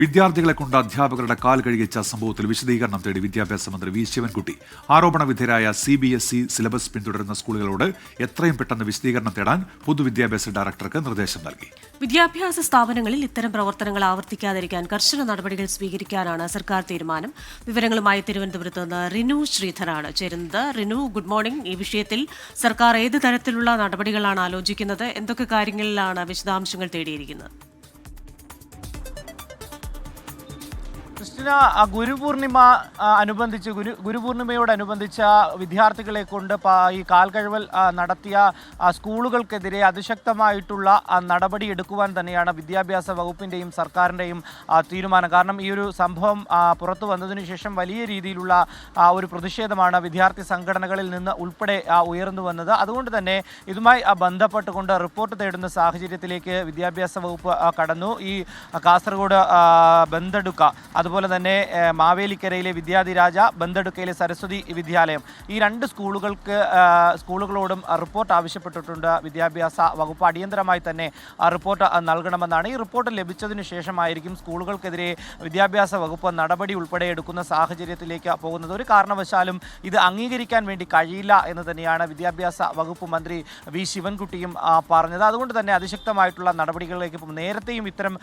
വിദ്യാർത്ഥികളെ കൊണ്ട് അധ്യാപകരുടെ കാൽ കഴുകിച്ച സംഭവത്തിൽ വിശദീകരണം തേടി വിദ്യാഭ്യാസ മന്ത്രി വി ശിവൻകുട്ടി. ആരോപണ വിധേയരായ CBSE സിലബസ് പിന്തുടരുന്ന സ്കൂളുകളോട് എത്രയും പെട്ടെന്ന് വിശദീകരണം തേടാൻ പൊതുവിദ്യാഭ്യാസ ഡയറക്ടർക്ക് നിർദ്ദേശം നൽകി. വിദ്യാഭ്യാസ സ്ഥാപനങ്ങളിൽ ഇത്തരം പ്രവർത്തനങ്ങൾ ആവർത്തിക്കാതിരിക്കാൻ കർശന നടപടികൾ സ്വീകരിക്കാനാണ് സർക്കാർ തീരുമാനം. വിവരങ്ങളുമായി തിരുവനന്തപുരത്ത് നിന്ന് റിനു ശ്രീധരാണ് ചേരുന്നത്. Rinu, good morning. ഈ വിഷയത്തിൽ സർക്കാർ ഏത് തരത്തിലുള്ള നടപടികളാണ് ആലോചിക്കുന്നത്? എന്തൊക്കെ കാര്യങ്ങളിലാണ് വിശദാംശങ്ങൾ തേടിയിരിക്കുന്നത്? ക്രിസ്റ്റിന, ഗുരുപൂർണിമയോടനുബന്ധിച്ച വിദ്യാർത്ഥികളെ കൊണ്ട് ഈ കാൽകഴുകൽ നടത്തിയ സ്കൂളുകൾക്കെതിരെ അതിശക്തമായിട്ടുള്ള നടപടി എടുക്കുവാൻ തന്നെയാണ് വിദ്യാഭ്യാസ വകുപ്പിൻ്റെയും സർക്കാരിൻ്റെയും തീരുമാനം. കാരണം ഈ ഒരു സംഭവം പുറത്തു വന്നതിനു ശേഷം വലിയ രീതിയിലുള്ള ഒരു പ്രതിഷേധമാണ് വിദ്യാർത്ഥി സംഘടനകളിൽ നിന്ന് ഉൾപ്പെടെ ഉയർന്നു വന്നത്. അതുകൊണ്ട് തന്നെ ഇതുമായി ബന്ധപ്പെട്ടുകൊണ്ട് റിപ്പോർട്ട് തേടുന്ന സാഹചര്യത്തിലേക്ക് വിദ്യാഭ്യാസ വകുപ്പ് കടന്നു. ഈ കാസർഗോഡ് ബന്ദടുക്ക, അതുപോലെ തന്നെ മാവേലിക്കരയിലെ വിദ്യാധിരാജ, ബന്ദടുക്കയിലെ സരസ്വതി വിദ്യാലയം, ഈ രണ്ട് സ്കൂളുകളോടും റിപ്പോർട്ട് ആവശ്യപ്പെട്ടിട്ടുണ്ട് വിദ്യാഭ്യാസ വകുപ്പ്. അടിയന്തരമായി തന്നെ റിപ്പോർട്ട് നൽകണമെന്നാണ്. ഈ റിപ്പോർട്ട് ലഭിച്ചതിന് ശേഷമായിരിക്കും സ്കൂളുകൾക്കെതിരെ വിദ്യാഭ്യാസ വകുപ്പ് നടപടി ഉൾപ്പെടെ എടുക്കുന്ന സാഹചര്യത്തിലേക്ക് പോകുന്നത്. ഒരു കാരണവശാലും ഇത് അംഗീകരിക്കാൻ വേണ്ടി കഴിയില്ല എന്ന് തന്നെയാണ് വിദ്യാഭ്യാസ വകുപ്പ് മന്ത്രി വി ശിവൻകുട്ടിയും പറഞ്ഞത്. അതുകൊണ്ട് തന്നെ അതിശക്തമായിട്ടുള്ള നടപടികളിലേക്ക് പോകും. നേരത്തെയും ഇത്തരം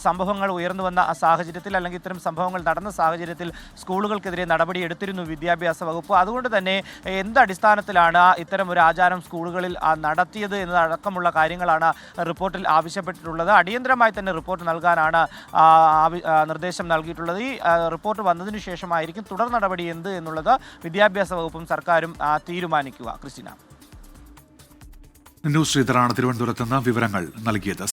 സംഭവങ്ങൾ ഉയർന്നു വന്ന സാഹചര്യത്തിൽ, അല്ലെങ്കിൽ ഇത്തരം സംഭവങ്ങൾ നടന്ന സാഹചര്യത്തിൽ സ്കൂളുകൾക്കെതിരെ നടപടി എടുത്തിരുന്നു വിദ്യാഭ്യാസ വകുപ്പ്. അതുകൊണ്ട് തന്നെ എന്തടിസ്ഥാനത്തിലാണ് ഇത്തരം ഒരു ആചാരം സ്കൂളുകളിൽ നടത്തിയത് എന്നതടക്കമുള്ള കാര്യങ്ങളാണ് റിപ്പോർട്ടിൽ ആവശ്യപ്പെട്ടിട്ടുള്ളത്. അടിയന്തരമായി തന്നെ റിപ്പോർട്ട് നൽകാനാണ് നിർദ്ദേശം നൽകിയിട്ടുള്ളത്. ഈ റിപ്പോർട്ട് വന്നതിന് ശേഷമായിരിക്കും തുടർ നടപടി എന്ത് എന്നുള്ളത് വിദ്യാഭ്യാസ വകുപ്പും സർക്കാരും തീരുമാനിക്കുക. ക്രിസ്റ്റിന, ന്യൂസ് ശ്രീധരാണ് തിരുവനന്തപുരത്ത് നിന്ന് വിവരങ്ങൾ നൽകിയത്.